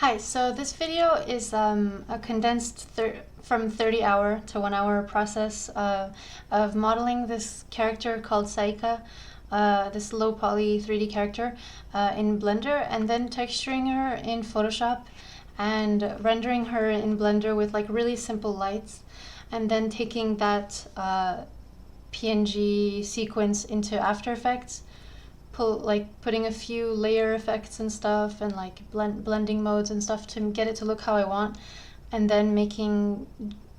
Hi, so this video is a condensed from 30-hour to 1 hour process of modeling this character called Saika, this low poly 3D character in Blender, and then texturing her in Photoshop and rendering her in Blender with like really simple lights, and then taking that PNG sequence into After Effects, putting a few layer effects and stuff and like blending modes and stuff to get it to look how I want, and then making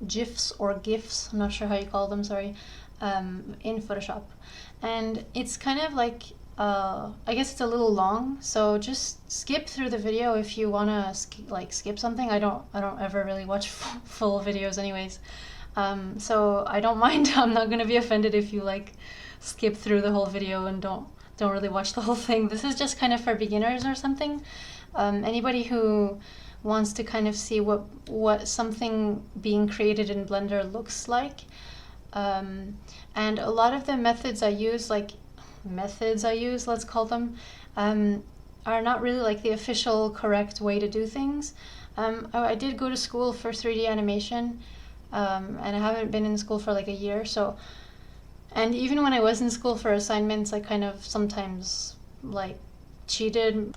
GIFs or GIFs, I'm not sure how you call them, sorry, in Photoshop. And it's kind of like, I guess it's a little long, so just skip through the video if you want to skip something. I don't ever really watch full videos anyways. So I don't mind. I'm not going to be offended if you like skip through the whole video and don't really watch the whole thing. This is just kind of for beginners or something. Anybody who wants to kind of see what something being created in Blender looks like. And a lot of the methods I use, let's call them, are not really like the official correct way to do things. I did go to school for 3D animation, and I haven't been in school for like a year, so. And even when I was in school for assignments, I kind of sometimes like cheated.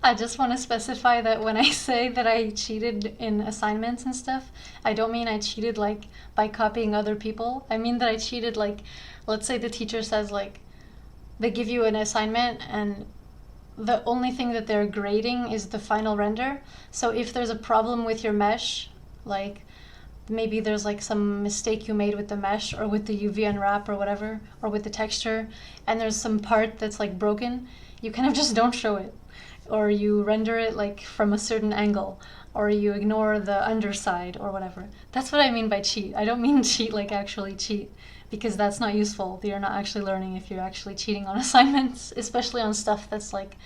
I just want to specify that when I say that I cheated in assignments and stuff, I don't mean I cheated like by copying other people. I mean that I cheated like, let's say the teacher says like, they give you an assignment and the only thing that they're grading is the final render. So if there's a problem with your mesh, like maybe there's like some mistake you made with the mesh or with the UV unwrap or whatever, or with the texture, and there's some part that's like broken, you kind of just don't show it, or you render it like from a certain angle, or you ignore the underside or whatever. That's what I mean by cheat. I don't mean cheat like actually cheat, because that's not useful. You're not actually learning if you're actually cheating on assignments, especially on stuff that's like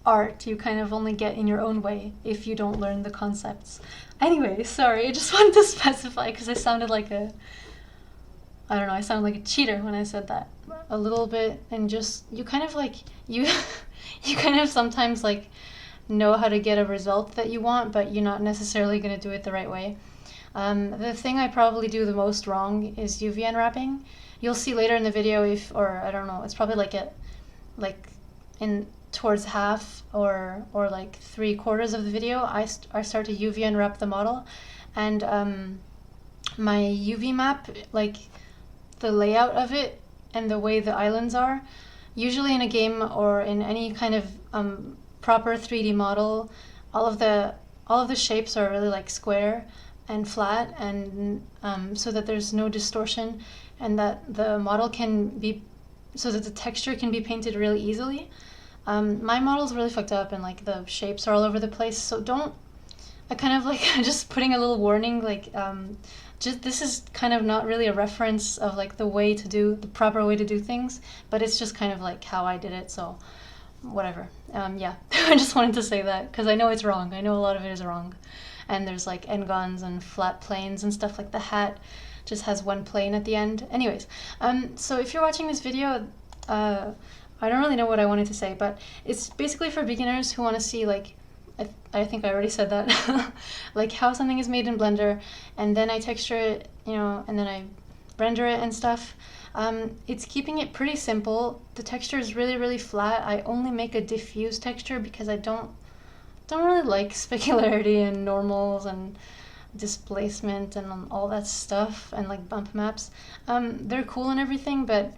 art. You kind of only get in your own way if you don't learn the concepts. Anyway, sorry, I just wanted to specify because I sounded like I sounded like a cheater when I said that a little bit. And just, you kind of like, you kind of sometimes like know how to get a result that you want, but you're not necessarily going to do it the right way. The thing I probably do the most wrong is UV unwrapping. You'll see later in the video or I don't know, it's probably like towards half or like 3/4 of the video, I start to UV unwrap the model, and my UV map, like the layout of it and the way the islands are, usually in a game or in any kind of proper 3D model, all of the shapes are really like square and flat, and so that there's no distortion, and that the model can be, so that the texture can be painted really easily. My model's really fucked up and like the shapes are all over the place, so I kind of like, just putting a little warning, like this is kind of not really a reference of like the proper way to do things, but it's just kind of like how I did it, so whatever. Yeah, I just wanted to say that because I know it's wrong. I know a lot of it is wrong, and there's like n-gons and flat planes and stuff, like the hat just has one plane at the end. Anyways, so if you're watching this video, I don't really know what I wanted to say, but it's basically for beginners who want to see, like, I think I already said that, like how something is made in Blender, and then I texture it, and then I render it and stuff. It's keeping it pretty simple. The texture is really, really flat. I only make a diffuse texture because I don't really like specularity and normals and displacement and all that stuff, and like bump maps. They're cool and everything, but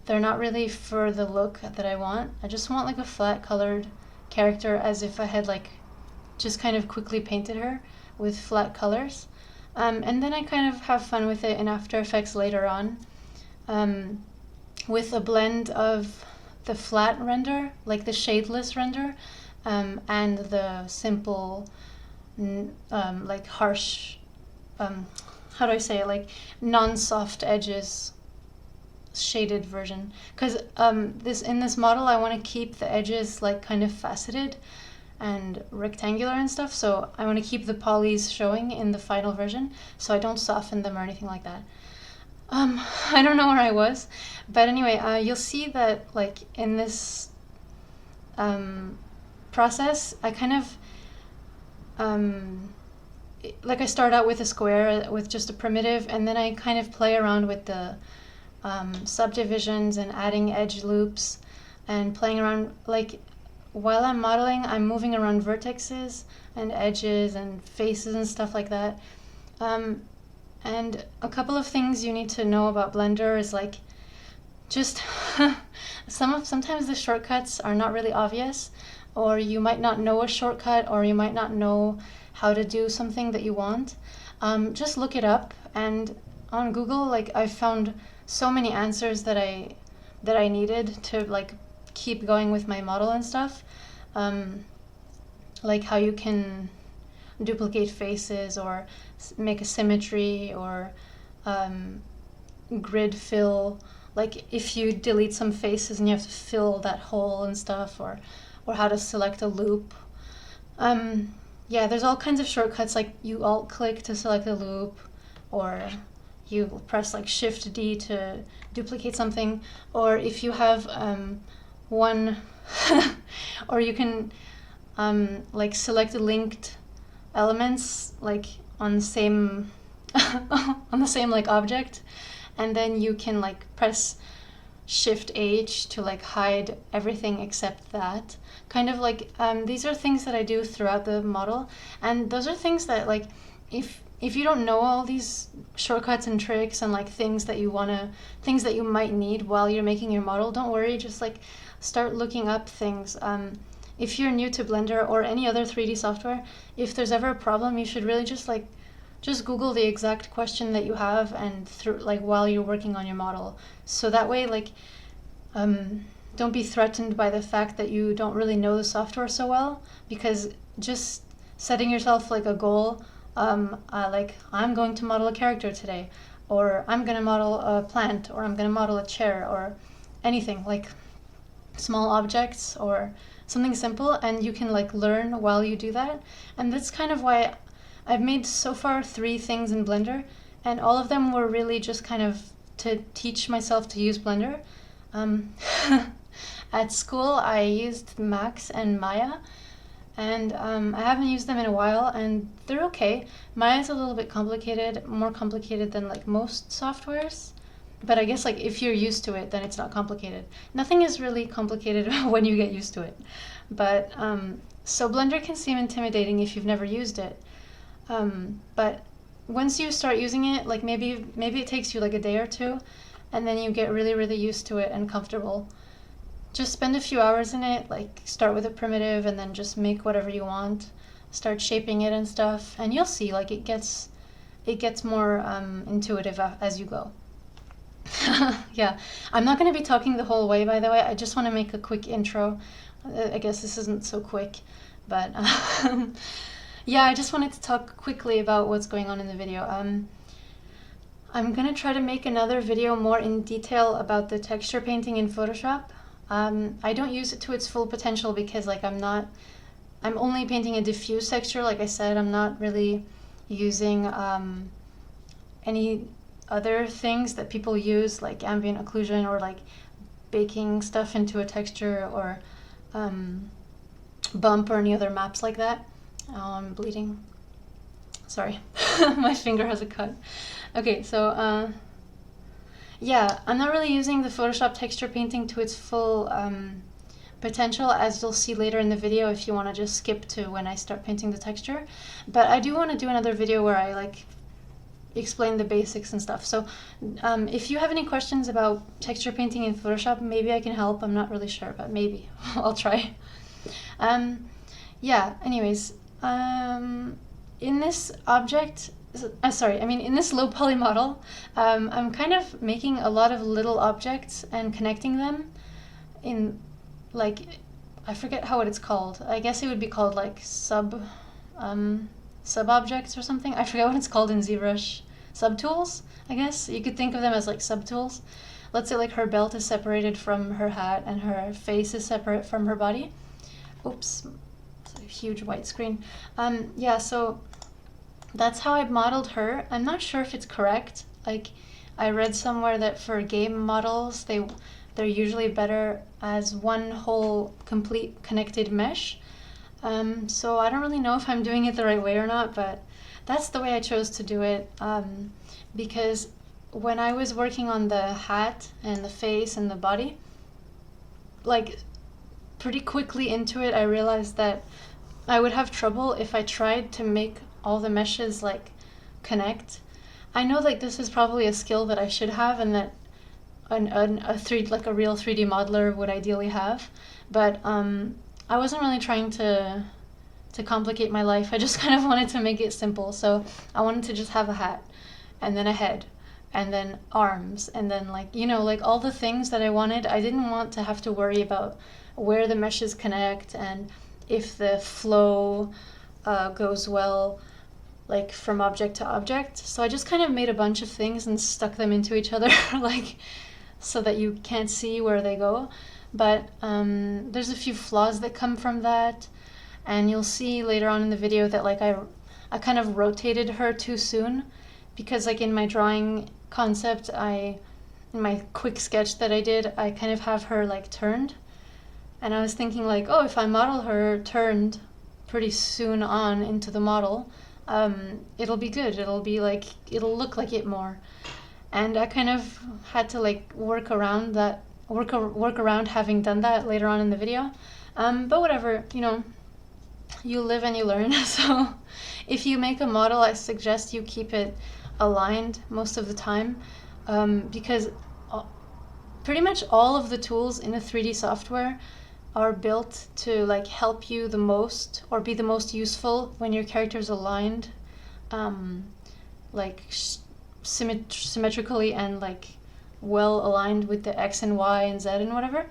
they're not really for the look that I want. I just want like a flat colored character, as if I had like just kind of quickly painted her with flat colors. And then I kind of have fun with it in After Effects later on, with a blend of the flat render, like the shadeless render, and the simple, like harsh, how do I say it, like non-soft edges shaded version, because in this model I want to keep the edges like kind of faceted and rectangular and stuff, so I want to keep the polys showing in the final version, so I don't soften them or anything like that. I don't know where I was, but anyway, you'll see that like in this process, I kind of like I start out with a square with just a primitive, and then I kind of play around with the subdivisions and adding edge loops and playing around. Like while I'm modeling, I'm moving around vertexes and edges and faces and stuff like that. And a couple of things you need to know about Blender is like just sometimes the shortcuts are not really obvious, or you might not know a shortcut, or you might not know how to do something that you want. Just look it up, and on Google, like I found so many answers that I needed to like keep going with my model and stuff. Like how you can duplicate faces or make a symmetry or grid fill. Like if you delete some faces and you have to fill that hole and stuff, or how to select a loop. Yeah, there's all kinds of shortcuts, like you alt click to select a loop, or you press like Shift D to duplicate something, or if you have one, or you can like select linked elements like on the same on the same like object, and then you can like press Shift H to like hide everything except that. Kind of like these are things that I do throughout the model, and those are things that like if you don't know all these shortcuts and tricks and like things that you might need while you're making your model, don't worry, just like start looking up things. If you're new to Blender or any other 3D software, if there's ever a problem, you should really just Google the exact question that you have, and through like while you're working on your model, so that way like don't be threatened by the fact that you don't really know the software so well, because just setting yourself like a goal, like I'm going to model a character today, or I'm going to model a plant, or I'm going to model a chair, or anything like small objects or something simple, and you can like learn while you do that. And that's kind of why I've made so far 3 things in Blender, and all of them were really just kind of to teach myself to use Blender. At school I used Max and Maya, and I haven't used them in a while, and they're okay. Maya's a little bit complicated, more complicated than like most softwares, but I guess like if you're used to it, then it's not complicated. Nothing is really complicated when you get used to it. But so Blender can seem intimidating if you've never used it. But once you start using it, like maybe it takes you like a day or 2, and then you get really, really used to it and comfortable. Just spend a few hours in it, like start with a primitive and then just make whatever you want. Start shaping it and stuff, and you'll see like it gets more intuitive as you go. Yeah, I'm not going to be talking the whole way, by the way. I just want to make a quick intro. I guess this isn't so quick, but yeah, I just wanted to talk quickly about what's going on in the video. I'm going to try to make another video more in detail about the texture painting in Photoshop. I don't use it to its full potential because like I'm only painting a diffuse texture. Like I said, I'm not really using any other things that people use, like ambient occlusion or like baking stuff into a texture, or bump or any other maps like that. Oh, I'm bleeding. Sorry, my finger has a cut. Okay, so yeah, I'm not really using the Photoshop texture painting to its full potential, as you'll see later in the video if you want to just skip to when I start painting the texture. But I do want to do another video where I like explain the basics and stuff. So if you have any questions about texture painting in Photoshop, maybe I can help. I'm not really sure, but maybe I'll try. Yeah, anyways, in this object, in this low poly model, I'm kind of making a lot of little objects and connecting them in, like, I forget how it's called. I guess it would be called like sub objects or something. I forget what it's called in ZBrush. Subtools, I guess. You could think of them as like subtools. Let's say like her belt is separated from her hat and her face is separate from her body. Oops, it's a huge white screen. Yeah, so that's how I modeled her. I'm not sure if it's correct. Like, I read somewhere that for game models, they're usually better as one whole complete connected mesh. So I don't really know if I'm doing it the right way or not, but that's the way I chose to do it. Because when I was working on the hat and the face and the body, like pretty quickly into it, I realized that I would have trouble if I tried to make all the meshes like connect. I know like this is probably a skill that I should have and that a real 3D modeler would ideally have, but I wasn't really trying to complicate my life. I just kind of wanted to make it simple. So I wanted to just have a hat and then a head and then arms and then like, you know, like all the things that I wanted. I didn't want to have to worry about where the meshes connect and if the flow goes well like from object to object. So I just kind of made a bunch of things and stuck them into each other like so that you can't see where they go. But there's a few flaws that come from that. And you'll see later on in the video that like I kind of rotated her too soon because like in my drawing concept, in my quick sketch that I did, I kind of have her like turned. And I was thinking like, oh, if I model her turned pretty soon on into the model, it'll be good. It'll look like it more. And I kind of had to like work around having done that later on in the video. But whatever, you know, you live and you learn. So if you make a model, I suggest you keep it aligned most of the time, because pretty much all of the tools in a 3D software are built to like help you the most or be the most useful when your character's aligned, like symmetrically and like well aligned with the X and Y and Z and whatever.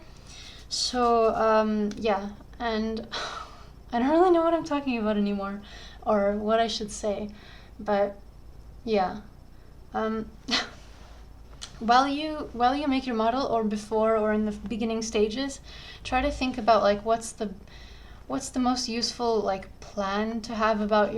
So yeah, and I don't really know what I'm talking about anymore or what I should say, but yeah. While you make your model or before or in the beginning stages, try to think about like what's the most useful like plan to have about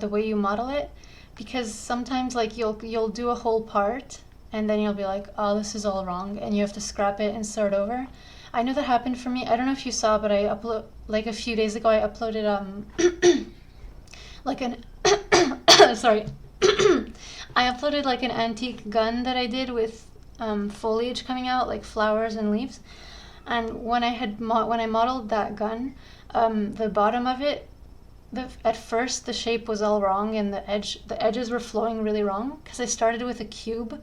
the way you model it, because sometimes like you'll do a whole part and then you'll be like, oh, this is all wrong, and you have to scrap it and start over. I know that happened for me. I don't know if you saw, but I like a few days ago I uploaded like an sorry. I uploaded like an antique gun that I did with foliage coming out, like flowers and leaves. And when I modeled that gun, the bottom of it, at first the shape was all wrong and the edges were flowing really wrong because I started with a cube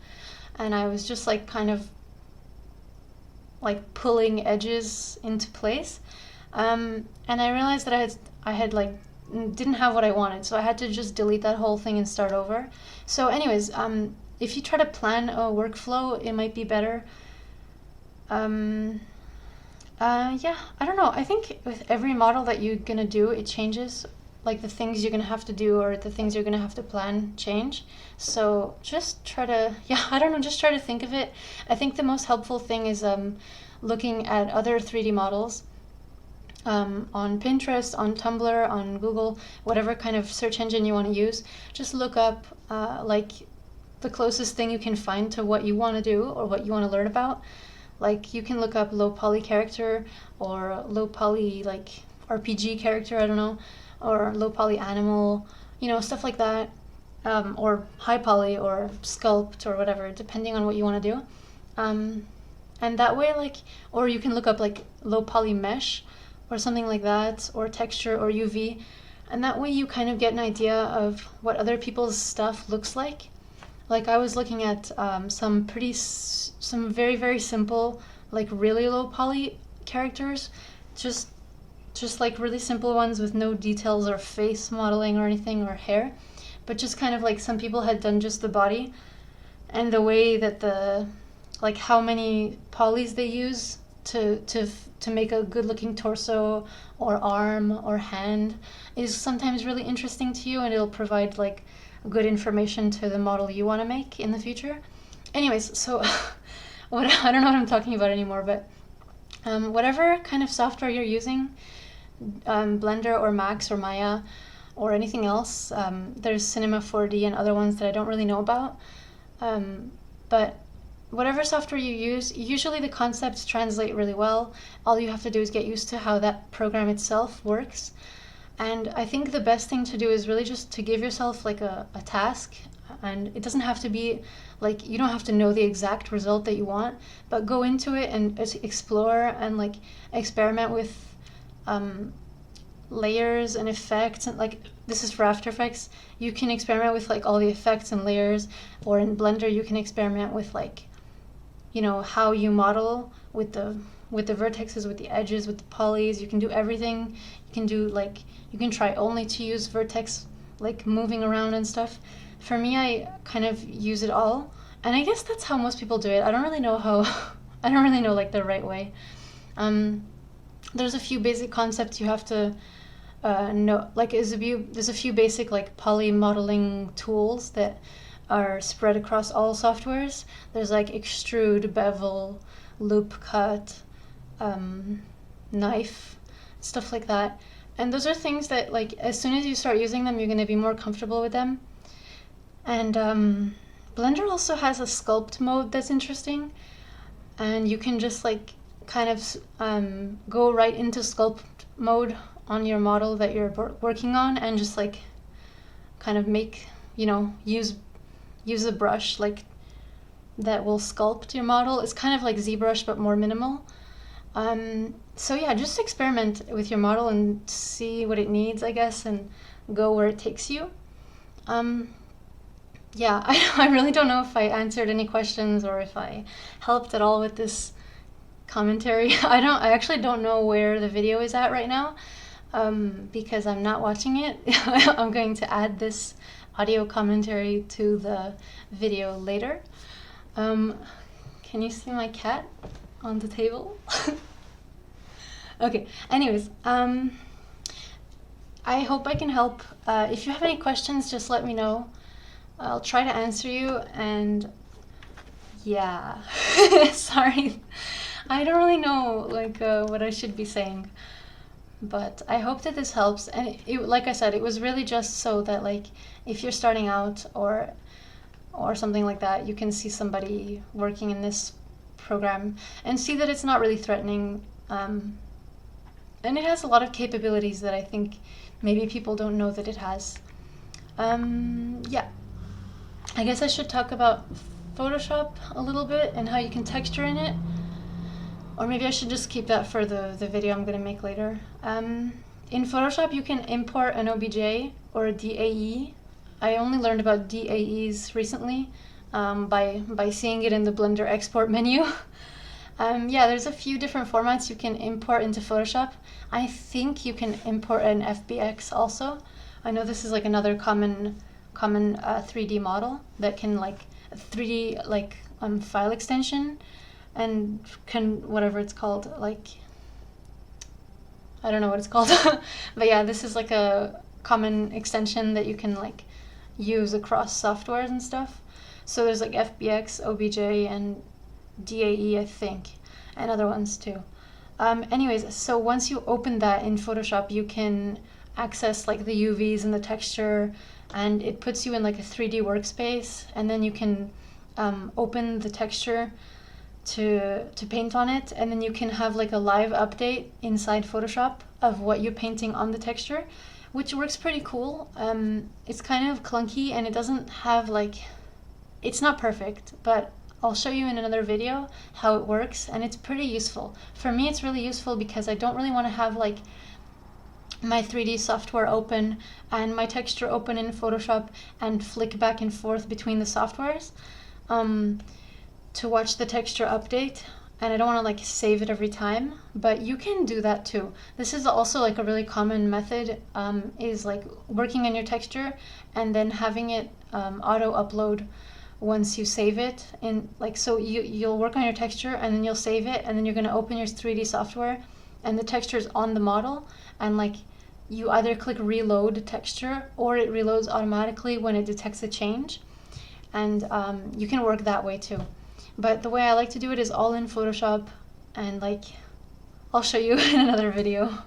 and I was just like kind of like pulling edges into place. And I realized that I had like didn't have what I wanted, so I had to just delete that whole thing and start over. So anyways, if you try to plan a workflow, it might be better. Yeah, I don't know. I think with every model that you're gonna do, it changes. Like the things you're gonna have to do or the things you're gonna have to plan change. So just try to, yeah, I don't know, just try to think of it. I think the most helpful thing is looking at other 3D models. On Pinterest, on Tumblr, on Google, whatever kind of search engine you want to use, just look up like the closest thing you can find to what you want to do or what you want to learn about. Like you can look up low poly character or low poly like RPG character, I don't know, or low poly animal, you know, stuff like that, or high poly or sculpt or whatever, depending on what you want to do. And that way, like, or you can look up like low poly mesh or something like that, or texture or UV, and that way you kind of get an idea of what other people's stuff looks like. Like I was looking at some very, very simple, like really low poly characters, just like really simple ones with no details or face modeling or anything or hair, but just kind of like some people had done just the body, and the way that like how many polys they use to make a good looking torso or arm or hand is sometimes really interesting to you, and it'll provide like good information to the model you want to make in the future. Anyways, so I don't know what I'm talking about anymore, but whatever kind of software you're using, Blender or Max or Maya or anything else, there's Cinema 4D and other ones that I don't really know about, but whatever software you use, usually the concepts translate really well. All you have to do is get used to how that program itself works. And I think the best thing to do is really just to give yourself like a task, and it doesn't have to be like, you don't have to know the exact result that you want, but go into it and explore and like experiment with layers and effects. And like, this is for After Effects, you can experiment with like all the effects and layers, or in Blender you can experiment with like, you know, how you model with the vertexes, with the edges, with the polys. You can do everything. You can do like, you can try only to use vertex like moving around and stuff. For me, I kind of use it all, and I guess that's how most people do it. I don't really know how I don't really know like the right way. There's a few basic concepts you have to know. Like there's a few basic like poly modeling tools that are spread across all softwares. There's like extrude, bevel, loop cut, knife, stuff like that. And those are things that like, as soon as you start using them, you're going to be more comfortable with them. And Blender also has a sculpt mode that's interesting, and you can just like kind of go right into sculpt mode on your model that you're working on, and just like kind of make, you know, use a brush like that will sculpt your model. It's kind of like ZBrush but more minimal. So yeah, just experiment with your model and see what it needs, I guess, and go where it takes you. Yeah, I really don't know if I answered any questions or if I helped at all with this commentary. I actually don't know where the video is at right now, because I'm not watching it. I'm going to add this audio commentary to the video later. Can you see my cat on the table? Okay, anyways, I hope I can help. If you have any questions, just let me know. I'll try to answer you, and yeah, sorry. I don't really know like what I should be saying, but I hope that this helps. And like I said, it was really just so that like, if you're starting out or something like that, you can see somebody working in this program and see that it's not really threatening. And it has a lot of capabilities that I think maybe people don't know that it has. Yeah, I guess I should talk about Photoshop a little bit and how you can texture in it. Or maybe I should just keep that for the video I'm going to make later. In Photoshop, you can import an OBJ or a DAE. I only learned about DAEs recently by seeing it in the Blender export menu. Yeah, there's a few different formats you can import into Photoshop. I think you can import an FBX also. I know this is like another common 3D model that can like 3D like file extension, and can, whatever it's called, like, I don't know what it's called. But yeah, this is like a common extension that you can like use across softwares and stuff. So there's like FBX, OBJ, and DAE, I think, and other ones too. Anyways, so once you open that in Photoshop, you can access like the UVs and the texture, and it puts you in like a 3D workspace, and then you can open the texture to paint on it, and then you can have like a live update inside Photoshop of what you're painting on the texture, which works pretty cool. It's kind of clunky, and it doesn't have like, it's not perfect, but I'll show you in another video how it works, and it's pretty useful. For me, it's really useful because I don't really want to have like my 3D software open and my texture open in Photoshop and flick back and forth between the softwares to watch the texture update, and I don't want to like save it every time, but you can do that too. This is also like a really common method, is like working on your texture and then having it auto upload once you save it. In like, so you'll work on your texture and then you'll save it, and then you're going to open your 3D software and the texture is on the model, and like you either click reload texture or it reloads automatically when it detects a change, and you can work that way too. But the way I like to do it is all in Photoshop, and like I'll show you in another video.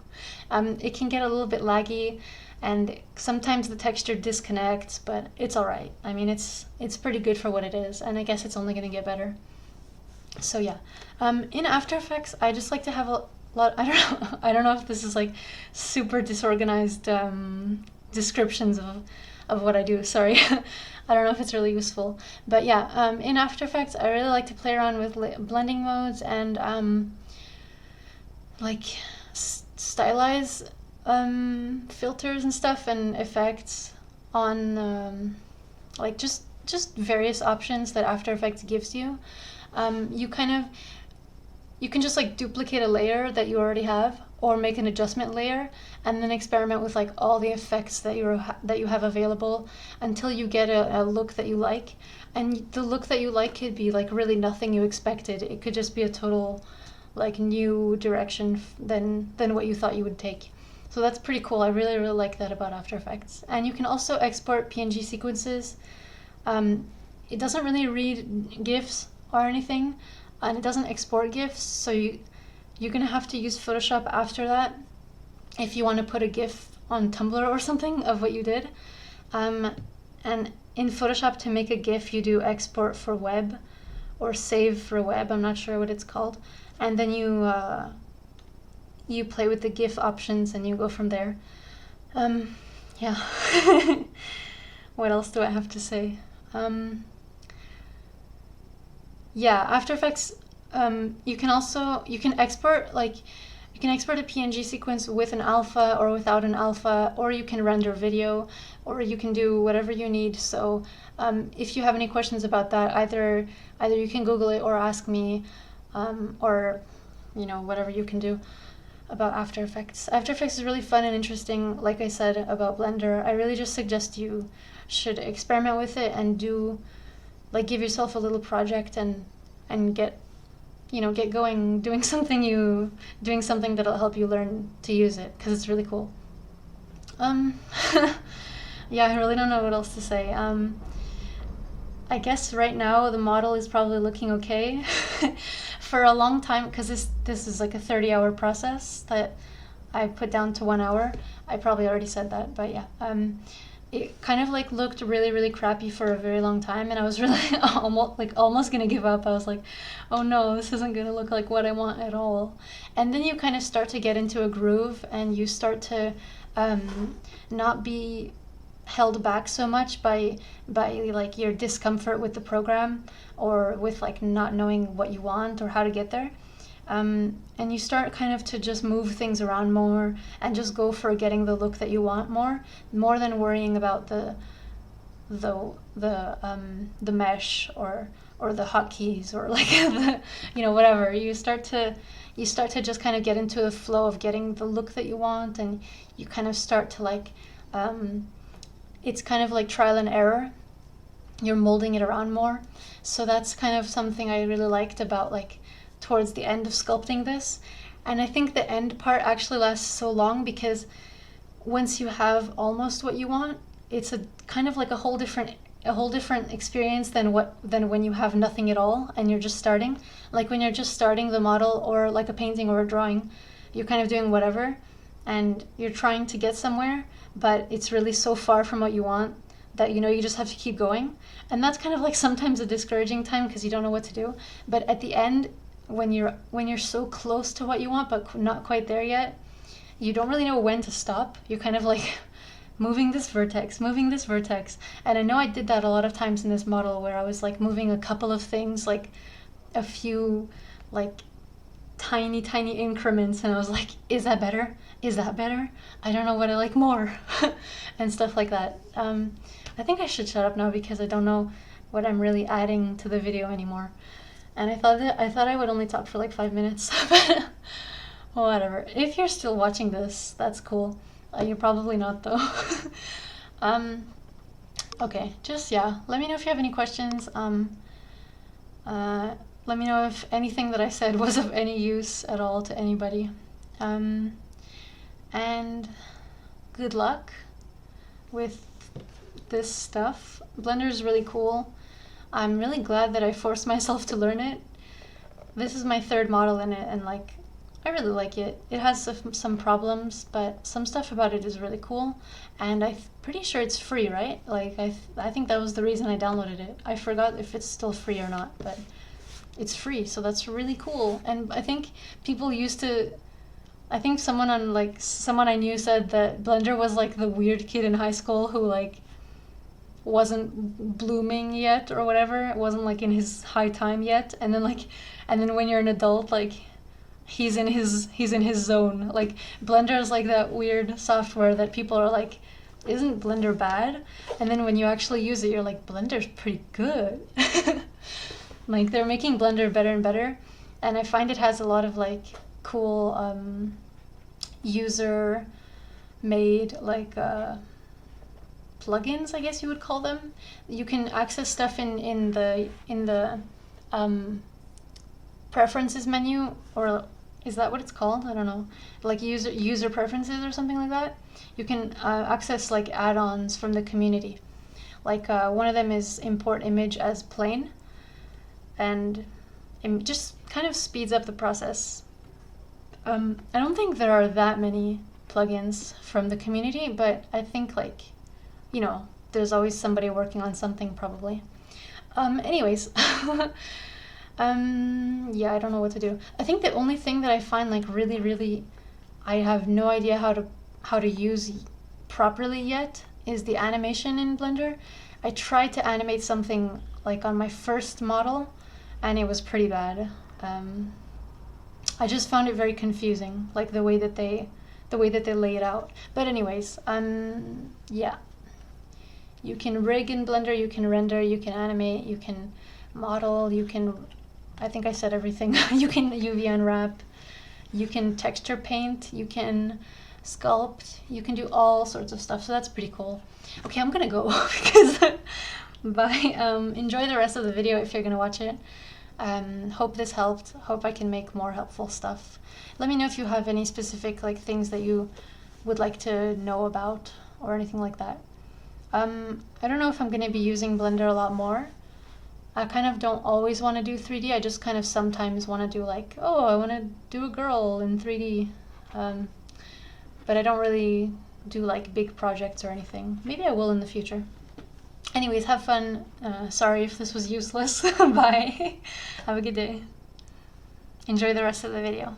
It can get a little bit laggy, and sometimes the texture disconnects, but it's alright. I mean, it's pretty good for what it is, and I guess it's only going to get better. So yeah, in After Effects, I just like to have a lot. I don't know. I don't know if this is like super disorganized descriptions of what I do. Sorry, I don't know if it's really useful. But yeah, in After Effects, I really like to play around with blending modes and like stylize filters and stuff and effects on like just various options that After Effects gives you. You can just like duplicate a layer that you already have, or make an adjustment layer, and then experiment with like all the effects that you have available until you get a look that you like. And the look that you like could be like really nothing you expected. It could just be a total like new direction than what you thought you would take. So that's pretty cool. I really like that about After Effects. And you can also export PNG sequences. It doesn't really read GIFs or anything, and it doesn't export GIFs, so you're gonna have to use Photoshop after that if you want to put a GIF on Tumblr or something of what you did. And in Photoshop, to make a GIF, you do export for web or save for web. I'm not sure what it's called. And then you play with the GIF options and you go from there. Yeah. What else do I have to say? Yeah, After Effects, you can export a PNG sequence with an alpha or without an alpha, or you can render video, or you can do whatever you need. So if you have any questions about that, either you can Google it or ask me, or whatever you can do about After Effects. After Effects is really fun and interesting. Like I said about Blender, I really just suggest you should experiment with it and give yourself a little project and get going doing something that'll help you learn to use it, because it's really cool. Yeah, I really don't know what else to say. I guess right now the model is probably looking okay. For a long time, because this is like a 30-hour process that I put down to 1 hour. I probably already said that, but yeah. It kind of like looked really crappy for a very long time, and I was really almost gonna give up. I was like, oh no, this isn't gonna look like what I want at all. And then you kind of start to get into a groove, and you start to not be held back so much by like your discomfort with the program, or with like not knowing what you want or how to get there. And you start kind of to just move things around more and just go for getting the look that you want more than worrying about the mesh or the hotkeys or like whatever. You start to just kind of get into a flow of getting the look that you want, and you kind of start to like it's kind of like trial and error. You're molding it around more. So that's kind of something I really liked about like towards the end of sculpting this. And I think the end part actually lasts so long because once you have almost what you want, it's a kind of like a whole different experience than when you have nothing at all and you're just starting. Like when you're just starting the model or like a painting or a drawing, you're kind of doing whatever and you're trying to get somewhere, but it's really so far from what you want that you just have to keep going. And that's kind of like sometimes a discouraging time because you don't know what to do. But at the end, when you're so close to what you want but not quite there yet, you don't really know when to stop. You're kind of like moving this vertex. And I know I did that a lot of times in this model where I was like moving a couple of things, like a few like tiny increments, and I was like, is that better? I don't know what I like more. And stuff like that. I think I should shut up now because I don't know what I'm really adding to the video anymore. And I thought I would only talk for like 5 minutes. But whatever. If you're still watching this, that's cool. You're probably not though. Okay, just let me know if you have any questions. Let me know if anything that I said was of any use at all to anybody. And good luck with this stuff. Blender is really cool. I'm really glad that I forced myself to learn it. This is my third model in it, and like I really like it. It has some problems, but some stuff about it is really cool. And I'm pretty sure it's free, right? Like I think that was the reason I downloaded it. I forgot if it's still free or not, but it's free, so that's really cool. And I think people used to, I think someone I knew said that Blender was like the weird kid in high school who like wasn't blooming yet or whatever. It wasn't like in his high time yet. And then when you're an adult, like he's in his zone. Like Blender is like that weird software that people are like, isn't Blender bad? And then when you actually use it, you're like, Blender's pretty good. Like they're making Blender better and better, and I find it has a lot of like cool user made like plugins, I guess you would call them. You can access stuff in the preferences menu, or is that what it's called? I don't know. Like user preferences or something like that. You can access like add-ons from the community. Like one of them is import image as plain, and it just kind of speeds up the process. I don't think there are that many plugins from the community, but I think like, you know, there's always somebody working on something probably. Anyways, yeah, I don't know what to do. I think the only thing that I find like really, I have no idea how to use properly yet is the animation in Blender. I tried to animate something like on my first model, and it was pretty bad. I just found it very confusing, like the way that they lay it out. But anyways, yeah. You can rig in Blender, you can render, you can animate, you can model, you can, I think I said everything. You can UV unwrap, you can texture paint, you can sculpt, you can do all sorts of stuff. So that's pretty cool. Okay, I'm gonna go because bye. Enjoy the rest of the video if you're gonna watch it. Hope this helped. Hope I can make more helpful stuff. Let me know if you have any specific like things that you would like to know about or anything like that. I don't know if I'm going to be using Blender a lot more. I kind of don't always want to do 3D. I just kind of sometimes want to do like, oh, I want to do a girl in 3D. But I don't really do like big projects or anything. Maybe I will in the future. Anyways, have fun. Sorry if this was useless. Bye. Have a good day. Enjoy the rest of the video.